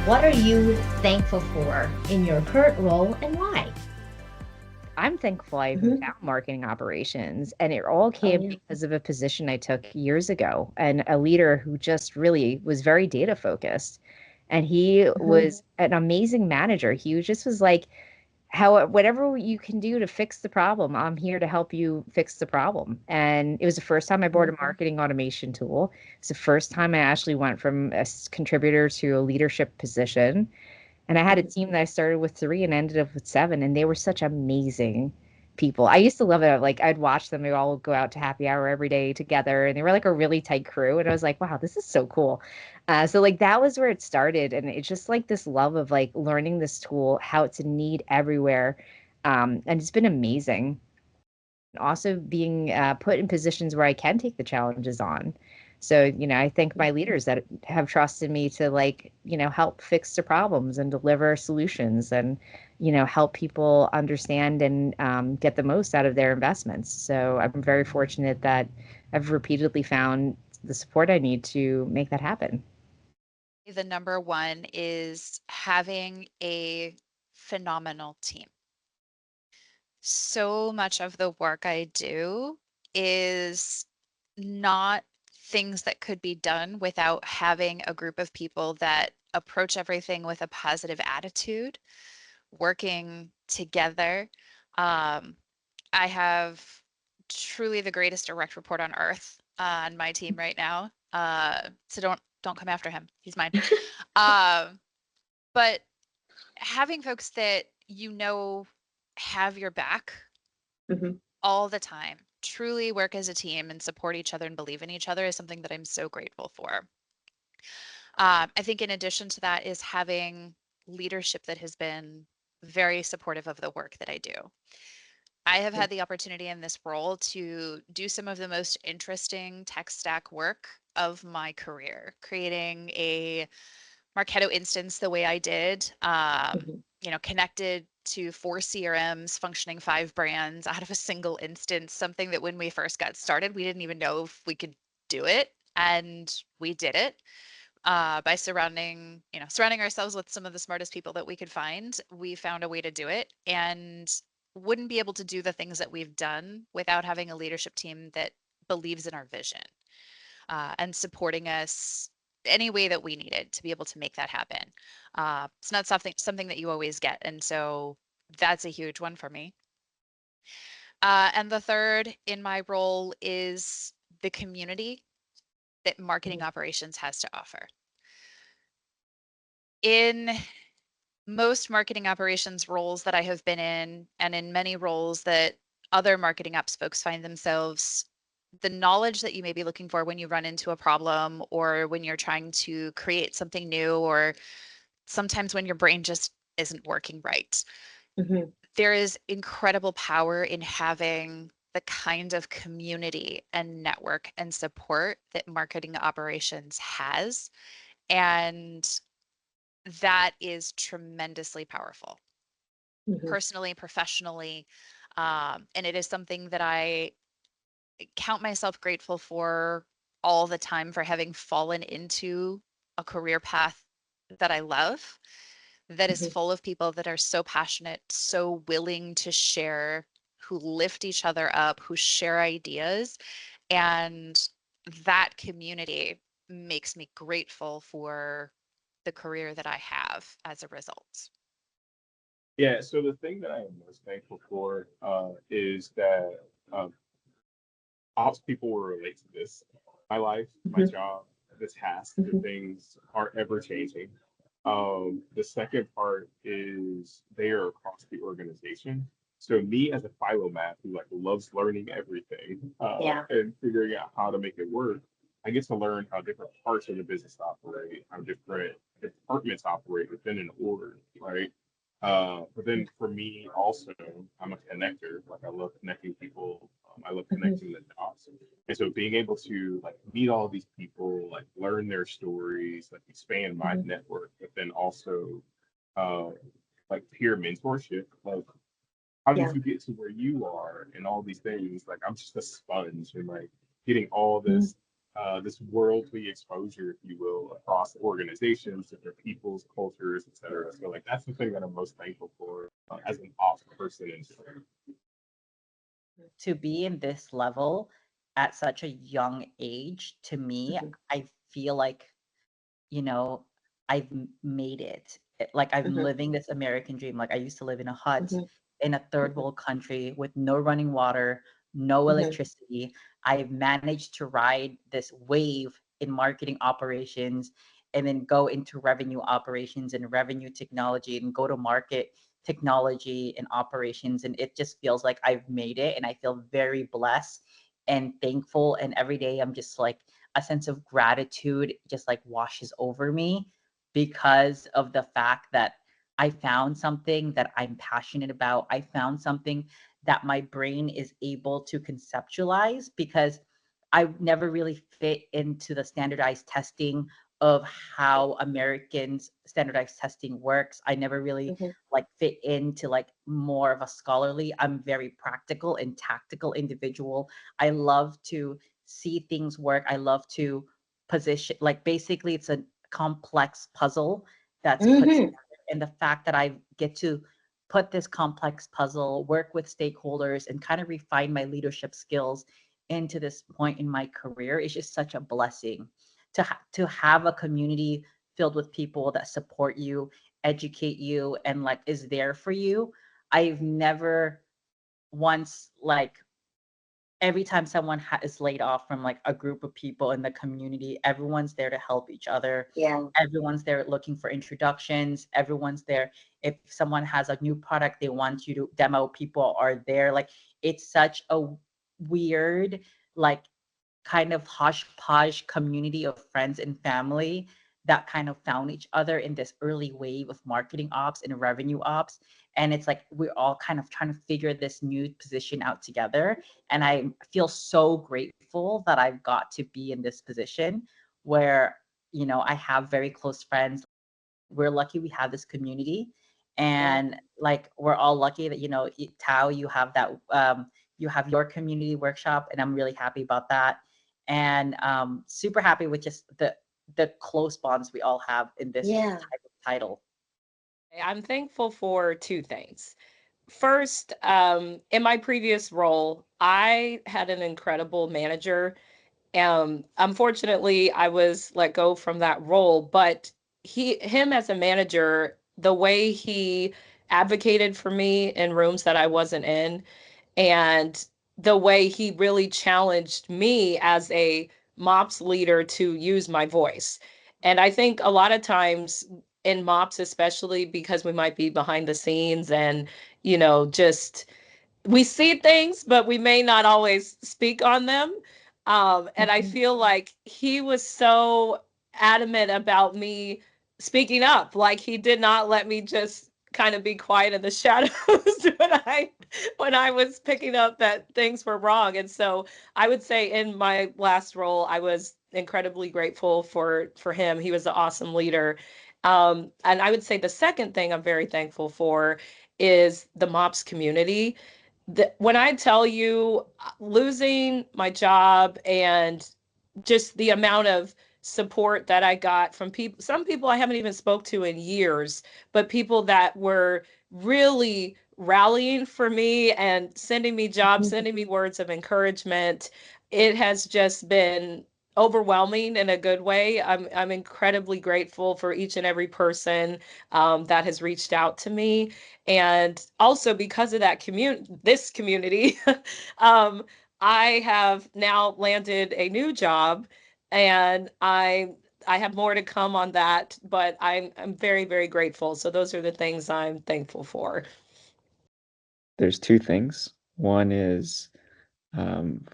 What are you thankful for in your current role and why? I'm thankful I even Hmm. found marketing operations, and it all Oh, came yeah. because of a position I took years ago and a leader who just really was very data focused. And he Hmm. was an amazing manager. He just was like, how whatever you can do to fix the problem, I'm here to help you fix the problem. And it was the first time I bought a marketing automation tool. It's the first time I actually went from a contributor to a leadership position. And I had a team that I started with three and ended up with seven, and they were such amazing people. I used to love it. Like I'd watch them. We all go out to happy hour every day together, and they were like a really tight crew. And I was like, wow, this is so cool. So like that was where it started, and it's just like this love of like learning this tool, how it's a need everywhere, and it's been amazing. Also being put in positions where I can take the challenges on. So, I thank my leaders that have trusted me to like, help fix the problems and deliver solutions and, help people understand and get the most out of their investments. So I'm very fortunate that I've repeatedly found the support I need to make that happen. The number one is having a phenomenal team. So much of the work I do is not things that could be done without having a group of people that approach everything with a positive attitude, working together. Um, I have truly the greatest direct report on earth on my team right now. So don't come after him. He's mine. Um, but having folks that have your back Hmm. all the time, truly work as a team and support each other and believe in each other is something that I'm so grateful for. I think in addition to that is having leadership that has been very supportive of the work that I do. I have Yeah. had the opportunity in this role to do some of the most interesting tech stack work of my career, creating a Marketo instance the way I did, Hmm. connected to four CRMs, functioning five brands out of a single instance, something that when we first got started, we didn't even know if we could do it. And we did it by surrounding ourselves with some of the smartest people that we could find. We found a way to do it and wouldn't be able to do the things that we've done without having a leadership team that believes in our vision and supporting us any way that we needed to be able to make that happen. It's not something that you always get, and so that's a huge one for me. And the third in my role is the community that marketing operations has to offer. In most marketing operations roles that I have been in, and in many roles that other marketing ops folks find themselves, the knowledge that you may be looking for when you run into a problem or when you're trying to create something new, or sometimes when your brain just isn't working right. Hmm. There is incredible power in having the kind of community and network and support that marketing operations has. And that is tremendously powerful, Hmm. personally, professionally. And it is something that I count myself grateful for all the time for having fallen into a career path that I love, that is Hmm. full of people that are so passionate, so willing to share, who lift each other up, who share ideas. And that community makes me grateful for the career that I have as a result. Yeah, so the thing that I am most thankful for is that um, ops people will relate to this. My life, my Hmm. job, the tasks, the Hmm. things are ever changing. The second part is they are across the organization. So me as a philomath who like loves learning everything Yeah. and figuring out how to make it work, I get to learn how different parts of the business operate, how different departments operate within an org, right? But then for me also, I'm a connector. Like I love connecting people. I love Hmm. connecting the dots. And so being able to like meet all these people, like learn their stories, like expand my Hmm. network, but then also uh, like peer mentorship. Like how did Yeah. you get to where you are and all these things? Like I'm just a sponge and like getting all Hmm. this this worldly exposure, if you will, across organizations, different peoples, cultures, etc. So like that's the thing that I'm most thankful for as an ops person. And To be in this level at such a young age, to me, Mhm. I feel like, you know, I've made it. Like I'm Mhm. living this American dream. Like I used to live in a hut Mhm. in a third Mhm. world country with no running water, no Mhm. electricity. I've managed to ride this wave in marketing operations and then go into revenue operations and revenue technology and go to market technology and operations. And it just feels like I've made it. And I feel very blessed and thankful. And every day I'm just like, a sense of gratitude just like washes over me because of the fact that I found something that I'm passionate about. I found something that my brain is able to conceptualize because I never really fit into the standardized testing of how Americans standardized testing works. I never really Mhm. like fit into like more of a scholarly. I'm very practical and tactical individual. I love to see things work. I love to position, like basically it's a complex puzzle that's put Mhm. together. And the fact that I get to put this complex puzzle, work with stakeholders, and kind of refine my leadership skills into this point in my career is just such a blessing to have a community filled with people that support you, educate you, and like is there for you. I've never once like every time someone is laid off from like a group of people in the community, everyone's there to help each other. Yeah. Everyone's there looking for introductions. Everyone's there if someone has a new product they want you to demo, people are there. Like it's such a weird, like kind of hodgepodge community of friends and family that kind of found each other in this early wave of marketing ops and revenue ops. And it's like we're all kind of trying to figure this new position out together. And I feel so grateful that I've got to be in this position where, I have very close friends. We're lucky we have this community. Yeah. And like we're all lucky that, Tao, you have that you have your community workshop, and I'm really happy about that. And super happy with just the close bonds we all have in this Yeah. type of title. I'm thankful for two things. First, in my previous role, I had an incredible manager. Unfortunately, I was let go from that role, but him as a manager, the way he advocated for me in rooms that I wasn't in, and the way he really challenged me as a MOPS leader to use my voice. And I think a lot of times in MOPS, especially because we might be behind the scenes and, just we see things, but we may not always speak on them. And I Mhm. feel like he was so adamant about me speaking up. Like he did not let me just kind of be quiet in the shadows when I was picking up that things were wrong. And so I would say in my last role, I was incredibly grateful for him. He was an awesome leader. And I would say the second thing I'm very thankful for is the MOPS community. When I tell you losing my job and just the amount of support that I got from people, some people I haven't even spoke to in years, but people that were really rallying for me and sending me jobs, Mhm. sending me words of encouragement. It has just been overwhelming in a good way. I'm incredibly grateful for each and every person that has reached out to me, and also because of this community, um, I have now landed a new job, and I have more to come on that, but I'm very, very grateful. So those are the things I'm thankful for. There's two things. One is,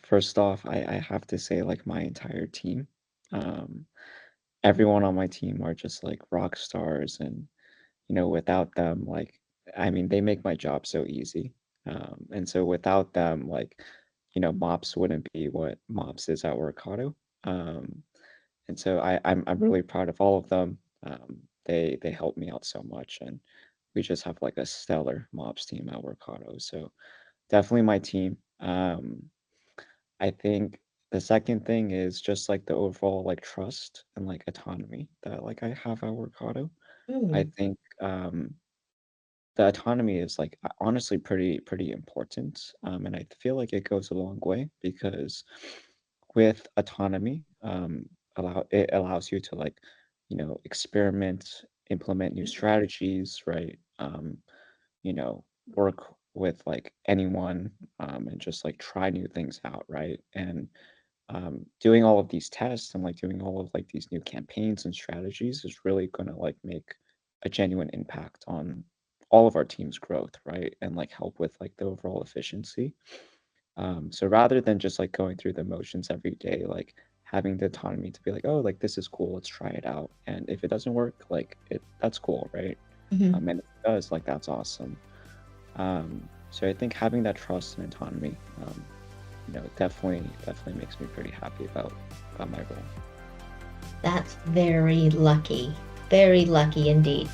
first off, I have to say, like, my entire team. Um, Everyone on my team are just like rock stars, and without them, like, I mean, they make my job so easy. And so without them, like, MOPS wouldn't be what MOPS is at Workato. Um, and so I'm really proud of all of them. They help me out so much, and we just have like a stellar MOPS team at Workato. So definitely my team. I think The second thing is just like the overall like trust and like autonomy that like I have at Workato. I Mm. think the autonomy is like honestly pretty important, and I feel like it goes a long way because with autonomy, it allows you to like experiment, implement new strategies, right? Work with like anyone, and just like try new things out, right? And doing all of these tests and like doing all of like these new campaigns and strategies is really going to like make a genuine impact on all of our team's growth, right? And like help with like the overall efficiency. So rather than just like going through the motions every day, like having the autonomy to be like, oh, like this is cool, let's try it out. And if it doesn't work, like that's cool, right? Mhm. And if it does, like that's awesome. So I think having that trust and autonomy, definitely makes me pretty happy about my role. That's very lucky indeed.